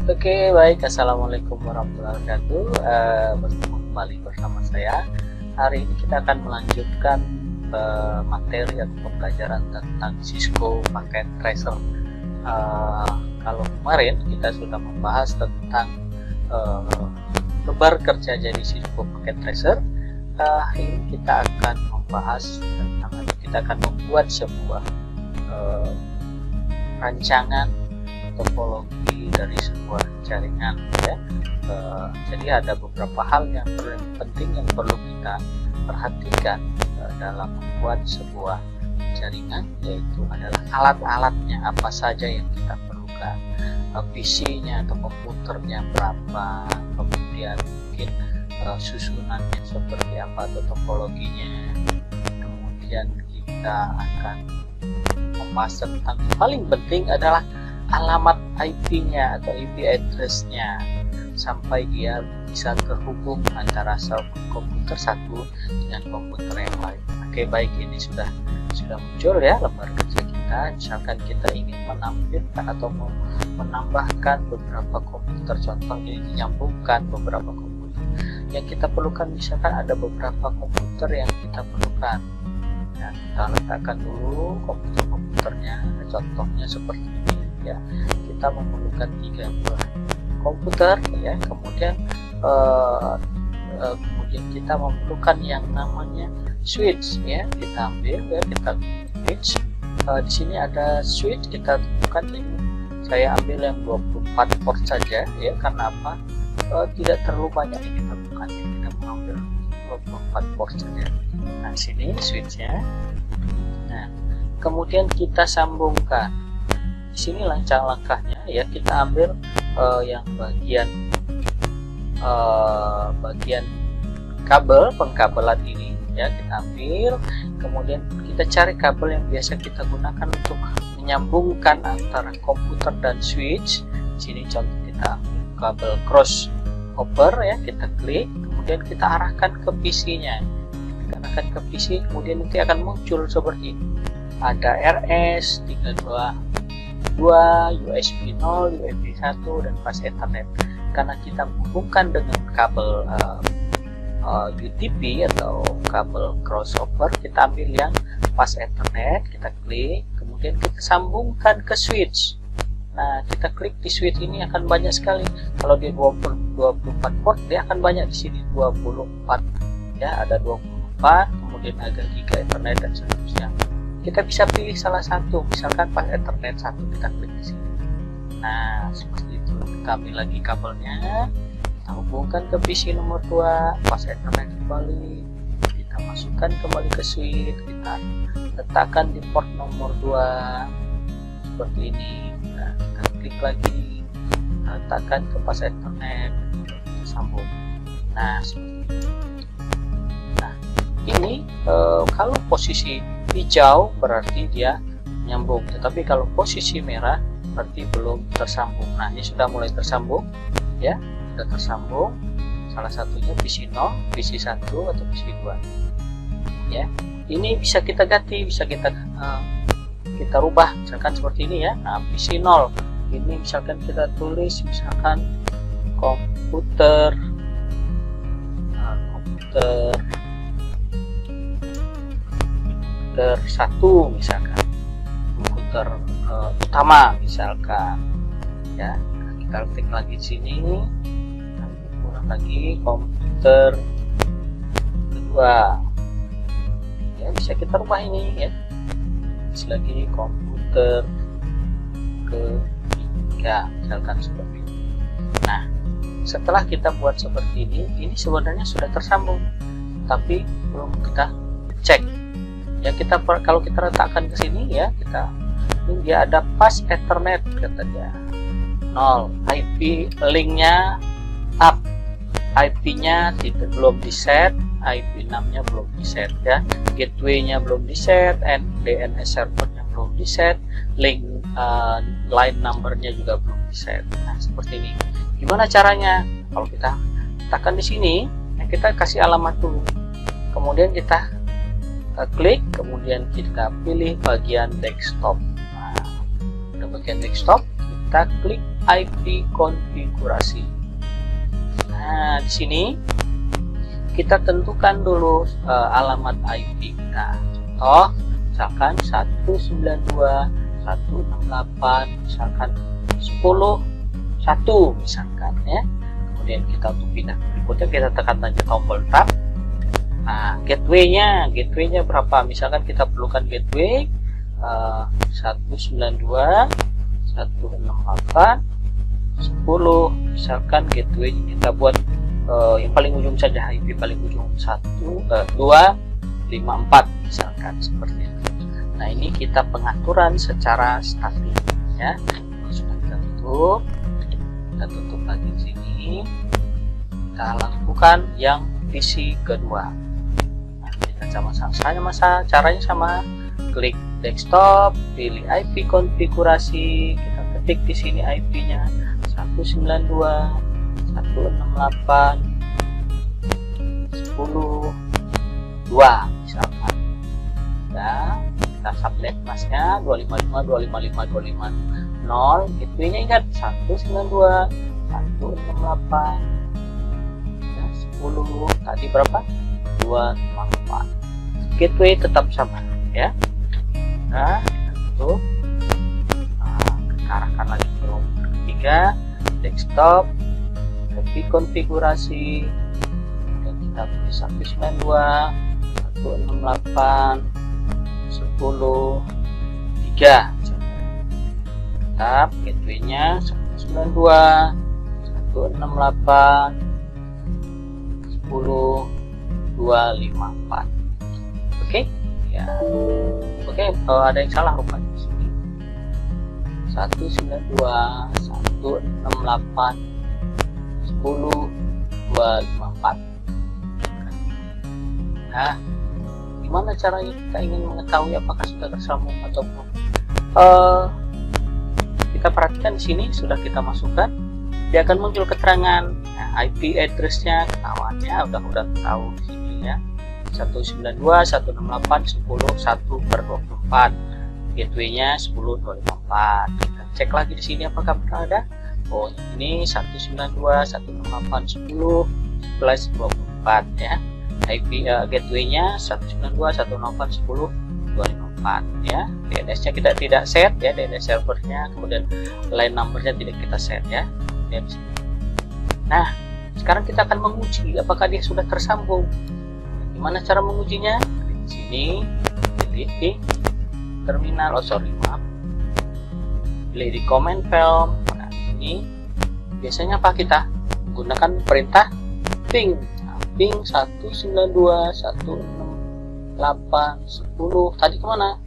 Oke, baik. Assalamualaikum warahmatullahi wabarakatuh. Bertemu kembali bersama saya. Hari ini kita akan melanjutkan materi atau pembelajaran tentang Cisco Packet Tracer. Kalau kemarin kita sudah membahas tentang lebar kerja jadi Cisco Packet Tracer, hari ini kita akan membahas tentang, kita akan membuat sebuah rancangan topologi dari sebuah jaringan, ya. Jadi ada beberapa hal yang penting yang perlu kita perhatikan dalam membuat sebuah jaringan, yaitu adalah alat-alatnya apa saja yang kita perlukan, PC-nya atau komputernya berapa, kemudian mungkin susunannya seperti apa atau topologinya. Kemudian kita akan membahas tentang paling penting adalah alamat IP-nya atau IP address-nya, sampai dia bisa terhubung antara komputer satu dengan komputer yang lain. Oke, baik, ini sudah muncul ya lembar kerja kita. Misalkan kita ingin menampilkan atau menambahkan beberapa komputer, contoh ini menyambungkan beberapa komputer yang kita perlukan. Misalkan ada beberapa komputer yang kita perlukan, ya, kita letakkan dulu komputernya. Contohnya seperti ini, ya, kita memerlukan 3 buah komputer, ya. Kemudian kita memerlukan yang namanya switch, ya. Kita ambil, ya, kita switch. Di sini ada switch, kita tentukan ini. Saya ambil yang 24 port saja, ya. Karena apa? Tidak terlalu banyak yang kita bukan, kita mengambil 24 port saja. Nah, sini switchnya. Nah, kemudian kita sambungkan. Di sini langkah-langkahnya, ya, kita ambil yang bagian kabel pengkabelan ini, ya, kita ambil. Kemudian kita cari kabel yang biasa kita gunakan untuk menyambungkan antara komputer dan switch. Di sini contoh kita ambil kabel crossover, ya, kita klik, kemudian kita arahkan ke PC-nya. Kita arahkan ke PC, kemudian nanti akan muncul seperti ini. Ada RS 322, USB 0, USB 1, dan fast Ethernet. Karena kita menghubungkan dengan kabel UTP atau kabel crossover, kita ambil yang fast Ethernet, kita klik, kemudian kita sambungkan ke switch. Nah, kita klik di switch ini akan banyak sekali. Kalau dia 24 port, dia akan banyak di sini 24, ya, ada 24, kemudian ada Giga Ethernet dan seterusnya. Kita bisa pilih salah satu, misalkan pas Ethernet 1, kita klik di sini. Nah, seperti itu. Kita ambil lagi kabelnya, kita hubungkan ke PC nomor 2, pas Ethernet kembali, kita masukkan kembali ke switch, kita letakkan di port nomor 2 seperti ini. Nah, kita klik lagi, kita letakkan ke pas Ethernet, kita sambung. Nah, seperti itu. Nah, ini kalau posisi hijau berarti dia nyambung, tetapi kalau posisi merah berarti belum tersambung. Nah, ini sudah mulai tersambung, ya, sudah tersambung. Salah satunya PC 0, PC 1 atau PC 2, ya. Ini bisa kita ganti, bisa kita rubah, misalkan seperti ini, ya. Nah, PC 0 ini misalkan kita tulis misalkan komputer 1, misalkan komputer utama, misalkan, ya. Kita ketik lagi di sini, kurang lagi komputer kedua, ya, bisa kita rubah ini, ya. Terus lagi komputer ketiga, misalkan seperti ini. Nah, setelah kita buat seperti ini sebenarnya sudah tersambung, tapi belum kita cek. Ya, kalau kita letakkan ke sini, ya, ini dia ada fast Ethernet, kata dia 0, IP linknya up, IP-nya belum di set, IP 6-nya belum di set, ya, gateway-nya belum di set, DNS servernya belum di set, link line number-nya juga belum di set. Nah, seperti ini. Gimana caranya? Kalau kita letakkan di sini, ya, kita kasih alamat dulu, kemudian kita klik, kemudian kita pilih bagian desktop. Nah, bagian desktop, kita klik IP konfigurasi. Nah, di sini kita tentukan dulu alamat IP kita. Contoh, misalkan 192.168 misalkan 10.1 misalkan ya. Kemudian kita untuk pindah berikutnya kita tekan saja tombol tab. Nah, gateway-nya berapa? Misalkan kita perlukan gateway 192.168 10, misalkan gateway kita buat yang paling ujung saja, IP paling ujung 254 misalkan seperti itu. Nah, ini kita pengaturan secara statik ya. Sudah kita tutup lagi di sini. Kita lakukan yang visi kedua. Nah, kita caranya sama. Klik desktop, pilih IP konfigurasi, kita ketik di sini IP-nya 192.168.10.2 misalkan. Ya, kita subnet masnya 255.255.250. Gateway-nya ingat 192.168 ya, 10 tadi berapa? 254. Gateway tetap sama ya. Nah, kita tutup. Kita arahkan lagi ke nomor ketiga, desktop, IP konfigurasi, dan kita pilih 192.168.10.3. Tetap gateway-nya 192.168.10.254. Oke? Ya. Oke, ada yang salah rupanya di sini. 192.168.10.254. Nah, gimana caranya kita ingin mengetahui apakah sudah tersambung atau belum? Kita perhatikan di sini sudah kita masukkan, dia akan muncul keterangan IP address-nya, ketahuannya udah tahu di sini ya. 192.168.10.1/24, gateway-nya 10.254. Kita cek lagi di sini apakah benar ada. Oh, ini 192.168.10/24 ya. IP gateway-nya 192.168.10.254 ya. DNS-nya kita tidak set ya, DNS servernya, kemudian line number-nya tidak kita set ya. Nah, sekarang kita akan menguji apakah dia sudah tersambung. Gimana cara mengujinya? Di sini, pilih di terminal, pilih di command prompt. Nah, ini biasanya apa kita menggunakan perintah ping. Nah, ping 192.168.10 tadi kemana?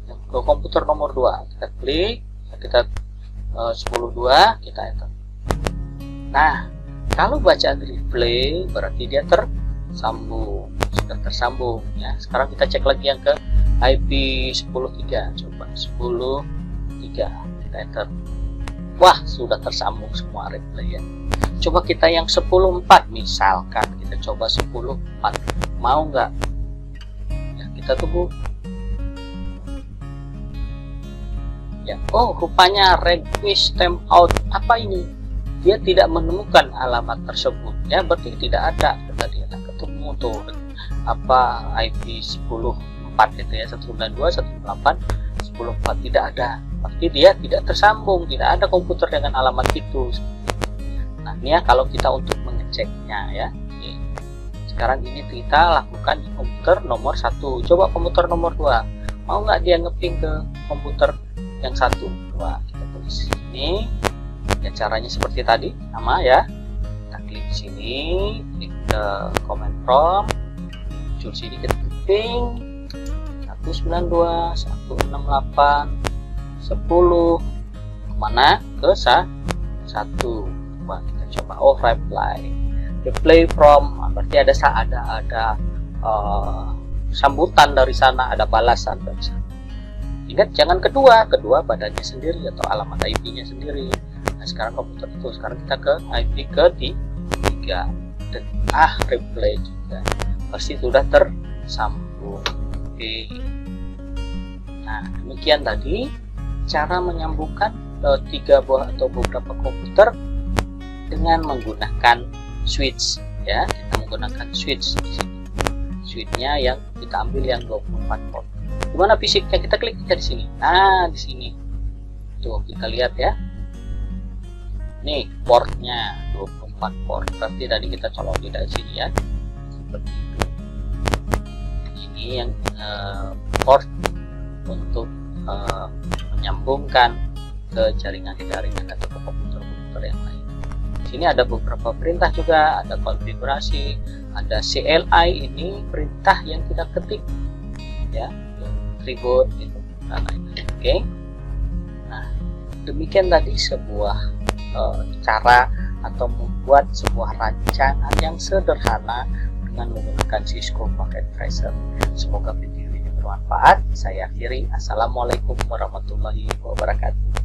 Ke komputer nomor 2. Kita klik, kita 10.2, kita enter. Nah, kalau bacaan replay berarti dia tersambung, sudah tersambung ya. Sekarang kita cek lagi yang ke IP 10.3, coba 10.3, kita enter. Wah, sudah tersambung semua replay ya. Coba kita yang 10.4 misalkan, kita coba 10.4, mau nggak ya, kita tunggu ya. Oh, rupanya request timeout. Apa ini? Dia tidak menemukan alamat tersebut ya, berarti tidak ada. Tadi ada ketemu tuh apa IP 10.4 gitu ya, 192.168.10.4 tidak ada, berarti dia tidak tersambung, tidak ada komputer dengan alamat itu. Nah, ini ya kalau kita untuk mengeceknya ya. Oke. Sekarang ini kita lakukan di komputer nomor 1. Coba komputer nomor 2, mau nggak dia ngeping ke komputer yang 1, 2. Kita tulis sini ya, caranya seperti tadi sama ya. Kita klik sini, klik ke command prompt, muncul sini, kita ping 192.168.10 kemana? Ke 1. Coba kita coba, oh reply from, berarti ada sambutan dari sana, ada balasan dari sana. Ingat, jangan kedua badannya sendiri atau alamat IP-nya sendiri. Nah, sekarang komputer itu, sekarang kita ke IP ketiga dan replay juga, pasti sudah tersambung. Oke. Nah, demikian tadi cara menyambungkan 3 buah atau beberapa komputer dengan menggunakan switch ya. Kita menggunakan switch di sini. Switchnya yang kita ambil yang 24 port. Gimana fisiknya? Kita klik aja di sini. Nah, di sini. Tuh, kita lihat ya. Nih, portnya 24 port. Berarti tadi kita colok di sini ya. Seperti itu. Ini yang port untuk menyambungkan ke jaringan-jaringan atau ke komputer-komputer yang lain. Di sini ada beberapa perintah juga, ada konfigurasi, ada CLI, ini perintah yang kita ketik ya, reboot gitu. Nah, oke. Nah, demikian tadi sebuah cara atau membuat sebuah rancangan yang sederhana dengan menggunakan Cisco Packet Tracer. Semoga video ini bermanfaat. Saya akhiri. Assalamualaikum warahmatullahi wabarakatuh.